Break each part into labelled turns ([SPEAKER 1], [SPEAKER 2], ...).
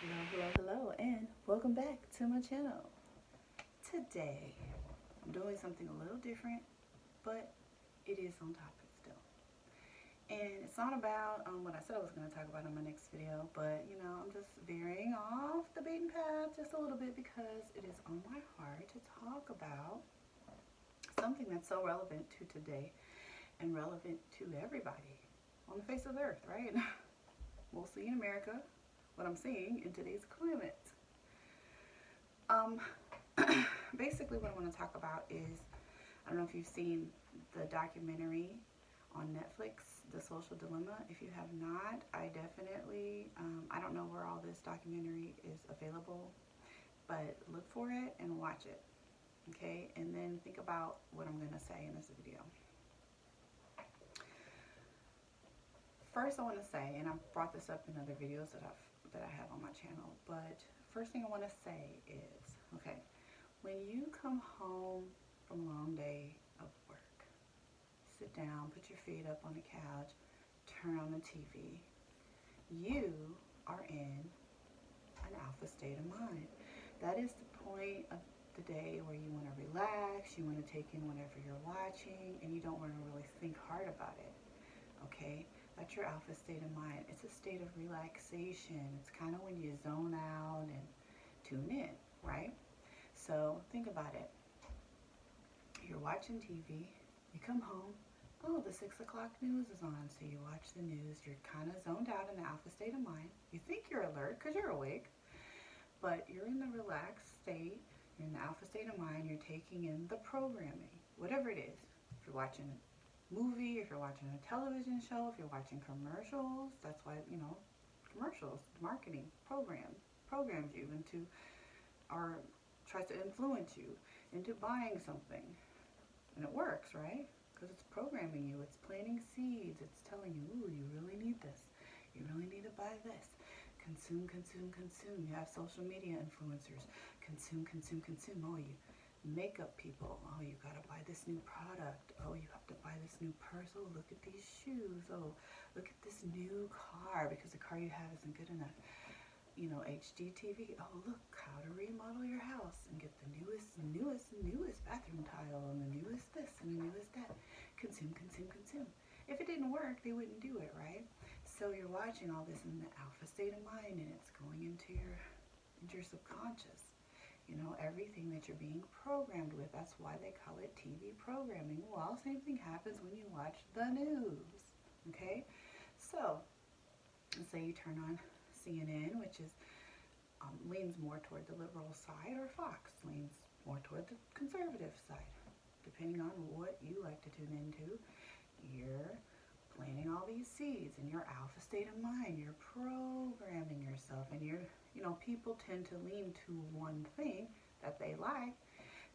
[SPEAKER 1] Hello, and welcome back to my channel. Today, I'm doing something a little different, but it is on topic still. And it's not about what I said I was going to talk about in my next video, but I'm just veering off the beaten path just a little bit because it is on my heart to talk about something that's so relevant to today and relevant to everybody on the face of the earth, right? Mostly in America, what I'm seeing in today's climate. Um, Basically, what I want to talk about is I don't know if you've seen the documentary on Netflix, The Social Dilemma. If you have not, I definitely, I don't know where all this documentary is available, but look for it and watch it, okay? And then think about what I'm going to say in this video. First, I want to say, and I've brought this up in other videos that I have on my channel, but first thing I want to say is, okay, when you come home from a long day of work, sit down, put your feet up on the couch, turn on the TV, you are in an alpha state of mind. That is the point of the day where you want to relax, you want to take in whatever you're watching, and you don't want to really think hard about it, okay? That's your alpha state of mind. It's a state of relaxation. It's kind of when you zone out and tune in, right? So think about it. You're watching TV, you come home, oh, the 6 o'clock news is on, so you watch the news. You're kind of zoned out in the alpha state of mind. You think you're alert because you're awake, but you're in the relaxed state. You're in the alpha state of mind. You're taking in the programming, whatever it is. If you're watching a movie, if you're watching a television show, if you're watching commercials, that's why, commercials, marketing, programs you into, or tries to influence you into buying something. And it works, right? Because it's programming you, it's planting seeds, it's telling you, ooh, you really need this. You really need to buy this. Consume, consume, consume. You have social media influencers. Consume, consume, consume. Oh, you makeup people. Oh, you gotta buy this new product. Oh, you have to buy this new purse. Oh, look at these shoes. Oh, look at this new car because the car you have isn't good enough. HGTV. Oh, look, how to remodel your house and get the newest bathroom tile and the newest this and the newest that. Consume, consume, consume. If it didn't work, they wouldn't do it, right? So you're watching all this in the alpha state of mind, and it's going into your subconscious. Everything that you're being programmed with. That's why they call it TV programming. Well, same thing happens when you watch the news. Okay? So, let's say you turn on CNN, which leans more toward the liberal side, or Fox leans more toward the conservative side. Depending on what you like to tune into, you're planting all these seeds in your alpha state of mind. You're programming yourself, and people tend to lean to one thing that they like.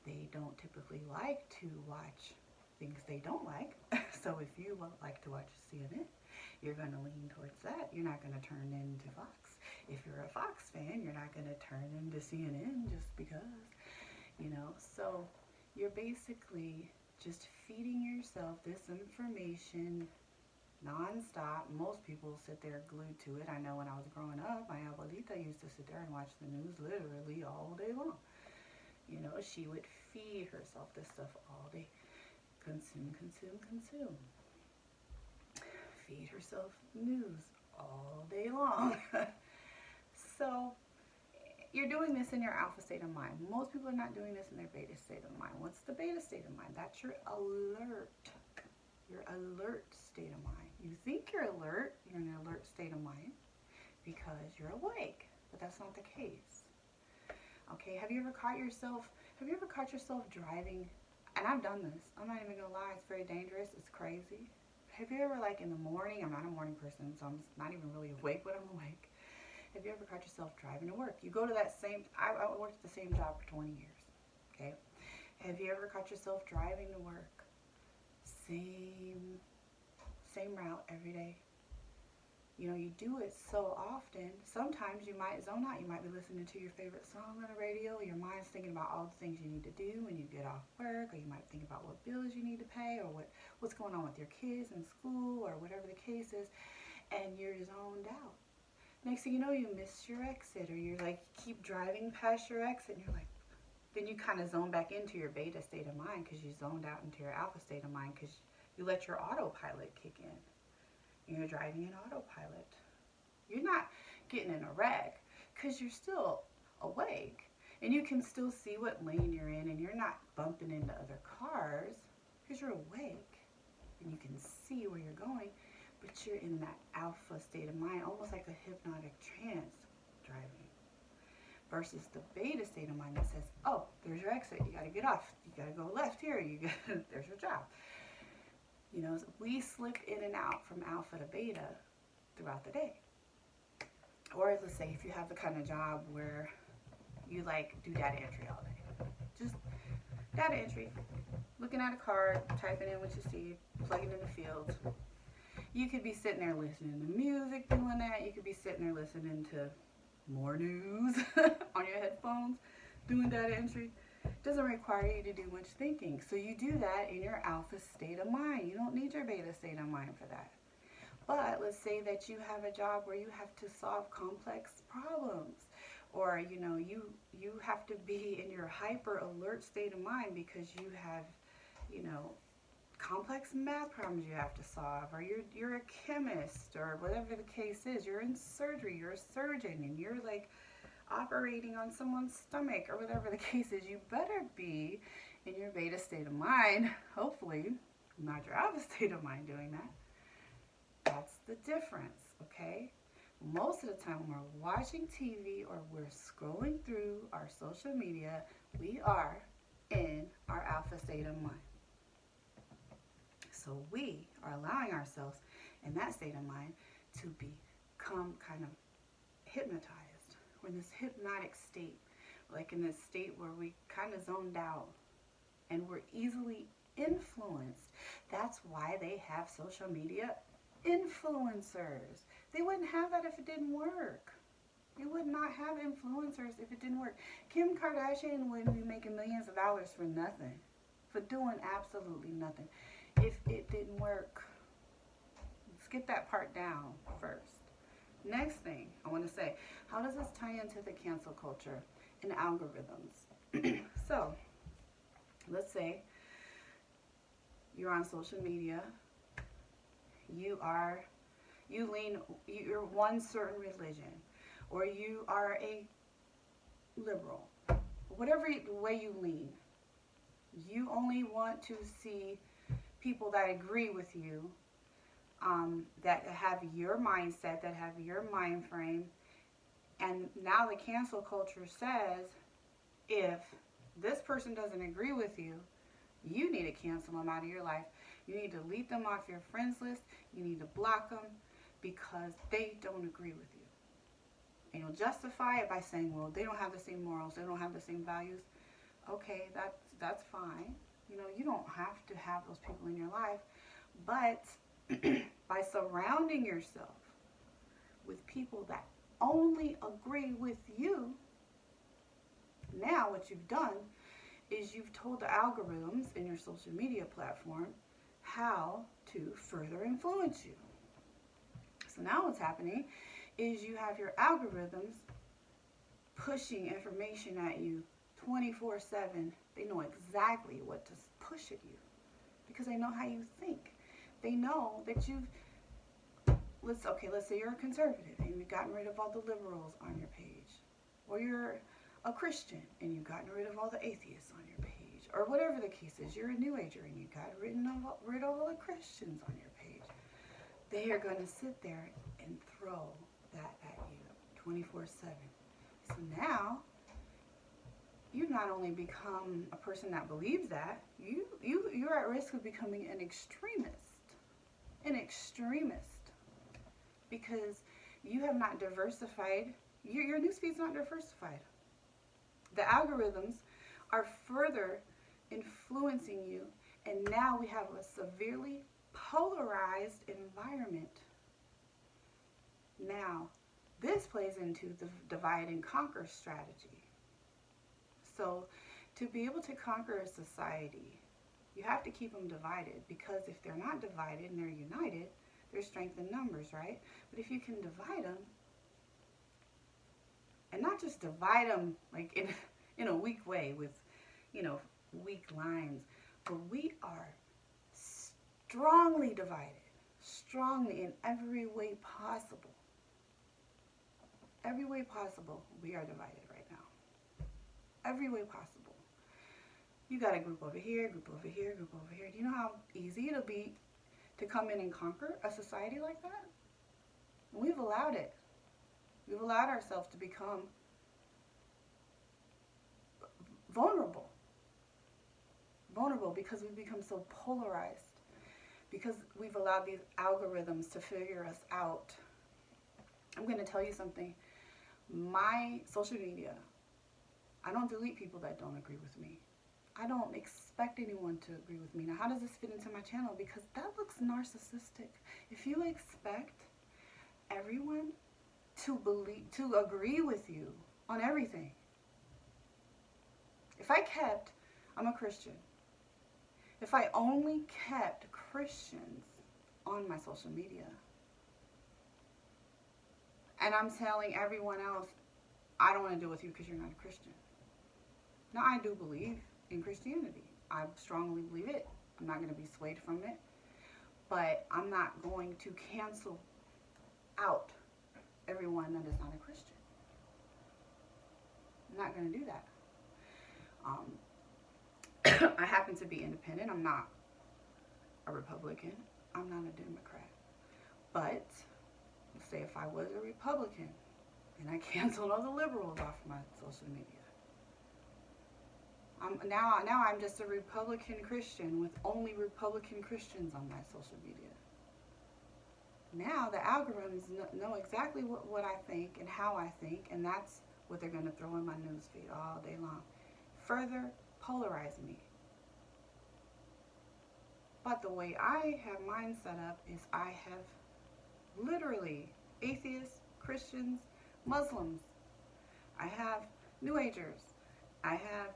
[SPEAKER 1] They don't typically like to watch things they don't like. So if you like to watch CNN, you're going to lean towards that. You're not going to turn into Fox. If you're a Fox fan, you're not going to turn into CNN just because, So you're basically just feeding yourself this information non-stop. Most people sit there glued to it. I know when I was growing up, my abuelita used to sit there and watch the news literally all day long. She would feed herself this stuff all day. Consume, consume, consume. Feed herself news all day long. So you're doing this in your alpha state of mind. Most people are not doing this in their beta state of mind. What's the beta state of mind? That's your alert state of mind. You think you're alert, you're in an alert state of mind because you're awake, but that's not the case. Okay, have you ever caught yourself driving? And I've done this. I'm not even gonna lie, it's very dangerous, it's crazy. Have you ever, like in the morning, I'm not a morning person, so I'm not even really awake when I'm awake. Have you ever caught yourself driving to work? You go to I worked at the same job for 20 years, okay? Have you ever caught yourself driving to work? Same route every day. You do it so often, sometimes you might zone out. You might be listening to your favorite song on the radio. Your mind's thinking about all the things you need to do when you get off work, or you might think about what bills you need to pay, or what's going on with your kids in school, or whatever the case is, and you're zoned out. Next thing you know, you miss your exit, or you're like, keep driving past your exit, and you're like, then you kind of zone back into your beta state of mind because you zoned out into your alpha state of mind because you let your autopilot kick in. You're driving in autopilot. You're not getting in a wreck because you're still awake and you can still see what lane you're in, and you're not bumping into other cars because you're awake and you can see where you're going, but you're in that alpha state of mind, almost like a hypnotic trance driving. Versus the beta state of mind that says, oh, there's your exit, you got to get off, you got to go left here, there's your job. You know, we slip in and out from alpha to beta throughout the day. Or let's say if you have the kind of job where you like do data entry all day. Just data entry, looking at a card, typing in what you see, plugging in the fields. You could be sitting there listening to music doing that. You could be sitting there listening to more news on your headphones, doing data entry. Doesn't require you to do much thinking. So you do that in your alpha state of mind. You don't need your beta state of mind for that. But let's say that you have a job where you have to solve complex problems, or you know, you have to be in your hyper alert state of mind because you have, you know, complex math problems you have to solve, or you're a chemist, or whatever the case is. You're in surgery, you're a surgeon, and you're like operating on someone's stomach, or whatever the case is. You better be in your beta state of mind, hopefully not your alpha state of mind doing that. That's the difference, okay? Most of the time when we're watching TV or we're scrolling through our social media, we are in our alpha state of mind. So we are allowing ourselves in that state of mind to become kind of hypnotized. We're in this hypnotic state, like in this state where we kind of zoned out and we're easily influenced. That's why they have social media influencers. They wouldn't have that if it didn't work. You would not have influencers if it didn't work. Kim Kardashian wouldn't be making millions of dollars for nothing, for doing absolutely nothing, if it didn't work. Let's get that part down first. Next thing I want to say, how does this tie into the cancel culture and algorithms? So, let's say you're on social media, you're one certain religion, or you are a liberal, whatever way you lean. You only want to see people that agree with you, that have your mindset, that have your mind frame. And now the cancel culture says, if this person doesn't agree with you, you need to cancel them out of your life. You need to delete them off your friends list. You need to block them because they don't agree with you. And you'll justify it by saying, well, they don't have the same morals, they don't have the same values. Okay, that's fine. You know, you don't have to have those people in your life. But by surrounding yourself with people that only agree with you, now what you've done is you've told the algorithms in your social media platform how to further influence you. So now what's happening is you have your algorithms pushing information at you 24/7. They know exactly what to push at you because they know how you think. They know that let's say you're a conservative and you've gotten rid of all the liberals on your page, or you're a Christian and you've gotten rid of all the atheists on your page, or whatever the case is. You're a New Ager and you got rid of all the Christians on your page. They are going to sit there and throw that at you 24/7. So now you not only become a person that believes that, you're at risk of becoming an extremist. An extremist. Because you have not diversified, your newsfeed's not diversified. The algorithms are further influencing you, and now we have a severely polarized environment. Now, this plays into the divide and conquer strategy. So, to be able to conquer a society, you have to keep them divided, because if they're not divided and they're united, there's strength in numbers, right? But if you can divide them, not just divide them like in a weak way with, weak lines, but we are strongly divided, strongly in every way possible. Every way possible, we are divided right now. Every way possible. You got a group over here, group over here, group over here. Do you know how easy it'll be to come in and conquer a society like that? We've allowed it. We've allowed ourselves to become vulnerable. Vulnerable because we've become so polarized. Because we've allowed these algorithms to figure us out. I'm going to tell you something. My social media, I don't delete people that don't agree with me. I don't expect anyone to agree with me. Now, how does this fit into my channel? Because that looks narcissistic. If you expect everyone to agree with you on everything. I'm a Christian. If I only kept Christians on my social media, and I'm telling everyone else, I don't want to deal with you because you're not a Christian. Now, I do believe in Christianity. I strongly believe it. I'm not going to be swayed from it. But I'm not going to cancel out everyone that is not a Christian. I'm not going to do that. I happen to be independent. I'm not a Republican. I'm not a Democrat. But say if I was a Republican and I canceled all the liberals off my social media. Now I'm just a Republican Christian with only Republican Christians on my social media. Now the algorithms know exactly what I think and how I think, and that's what they're going to throw in my newsfeed all day long. Further polarize me. But the way I have mine set up is I have literally atheists, Christians, Muslims. I have New Agers. I have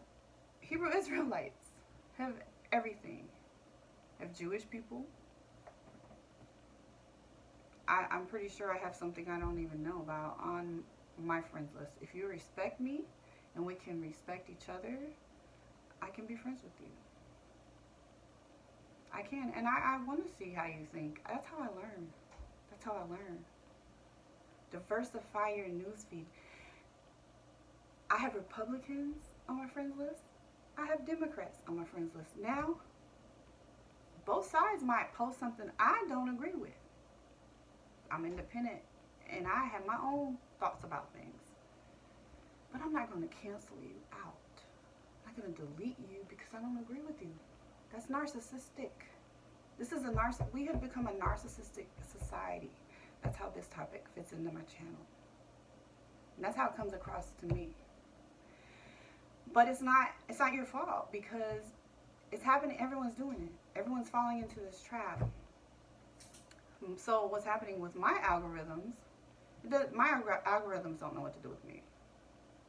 [SPEAKER 1] Hebrew Israelites. I have everything. I have Jewish people. I'm pretty sure I have something I don't even know about on my friends list. If you respect me and we can respect each other, I can be friends with you. I can. And I want to see how you think. That's how I learn. That's how I learn. Diversify your newsfeed. I have Republicans on my friends list. I have Democrats on my friends list. Now, both sides might post something I don't agree with. I'm independent and I have my own thoughts about things. But I'm not going to cancel you out. I'm not going to delete you because I don't agree with you. That's narcissistic. We have become a narcissistic society. That's how this topic fits into my channel. And that's how it comes across to me. But it's not your fault because it's happening. Everyone's doing it. Everyone's falling into this trap. So what's happening with my algorithms, my algorithms don't know what to do with me.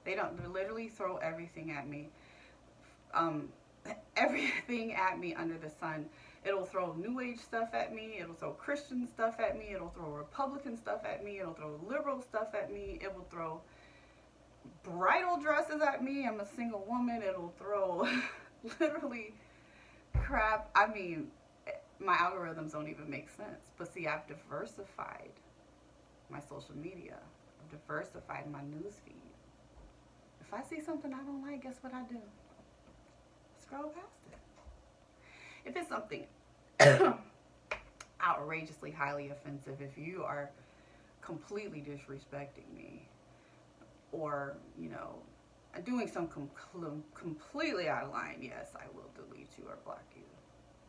[SPEAKER 1] They literally throw everything at me. Everything at me under the sun. It'll throw New Age stuff at me. It'll throw Christian stuff at me. It'll throw Republican stuff at me. It'll throw liberal stuff at me. It will throw bridal dresses at me. I'm a single woman. It'll throw literally crap. I mean, my algorithms don't even make sense. But see, I've diversified my social media. I've diversified my newsfeed. If I see something I don't like, guess what I do? Scroll past it. If it's something outrageously highly offensive, if you are completely disrespecting me or, doing some completely out of line, yes, I will delete you or block you.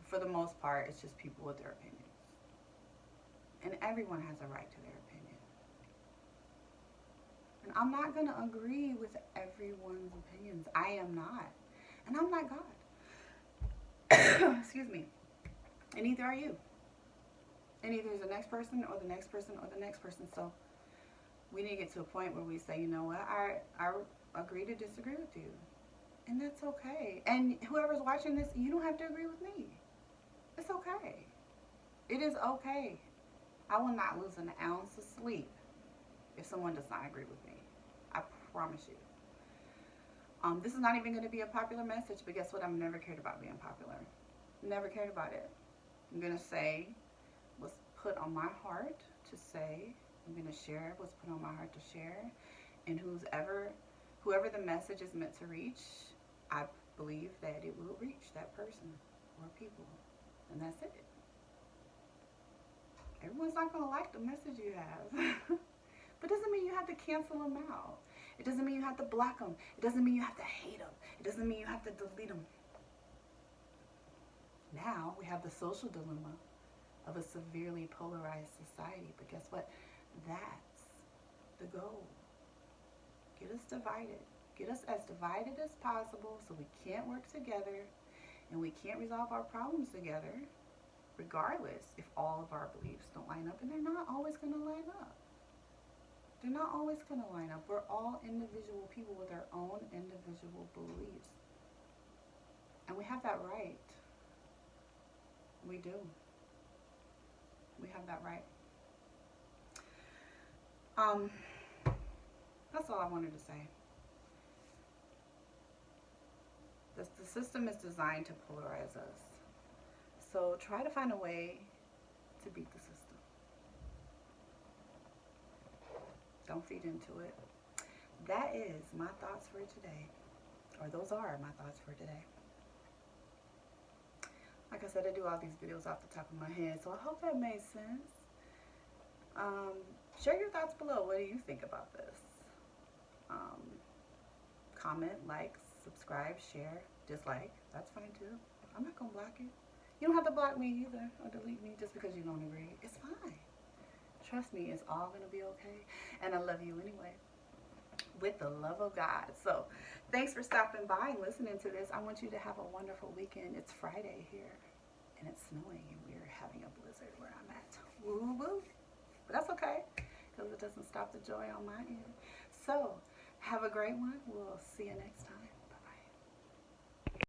[SPEAKER 1] For the most part, it's just people with their opinions. And everyone has a right to their opinion. And I'm not going to agree with everyone's opinions. I am not. And I'm not God. Excuse me. And neither are you. And neither is the next person or the next person or the next person. So we need to get to a point where we say, you know what, I agree to disagree with you. And that's okay. And whoever's watching this, you don't have to agree with me. It's okay. It is okay. I will not lose an ounce of sleep if someone does not agree with me. I promise you. This is not even going to be a popular message, but guess what? I've never cared about being popular. Never cared about it. I'm going to say what's put on my heart to say. I'm going to share what's put on my heart to share. And whoever the message is meant to reach, I believe that it will reach that person or people. And that's it. Everyone's not going to like the message you have. But it doesn't mean you have to cancel them out. It doesn't mean you have to block them. It doesn't mean you have to hate them. It doesn't mean you have to delete them. Now we have the social dilemma of a severely polarized society. But guess what? That's the goal. Get us divided. Get us as divided as possible so we can't work together and we can't resolve our problems together, regardless if all of our beliefs don't line up. And they're not always going to line up. They're not always going to line up. We're all individual people with our own individual beliefs. And we have that right. We do. We have that right. That's all I wanted to say. The system is designed to polarize us. So try to find a way to beat the system. Don't feed into it. That is my thoughts for today. Or those are my thoughts for today. Like I said, I do all these videos off the top of my head, so I hope that made sense. Share your thoughts below. What do you think about this? Comment, like, subscribe, share, dislike. That's fine too. I'm not going to block you. You don't have to block me either or delete me just because you don't agree. It's fine. Trust me, it's all going to be okay. And I love you anyway. With the love of God. So, thanks for stopping by and listening to this. I want you to have a wonderful weekend. It's Friday here. And it's snowing. And we're having a blizzard where I'm at. Woo woo. But that's okay. Because it doesn't stop the joy on my end. So, have a great one. We'll see you next time.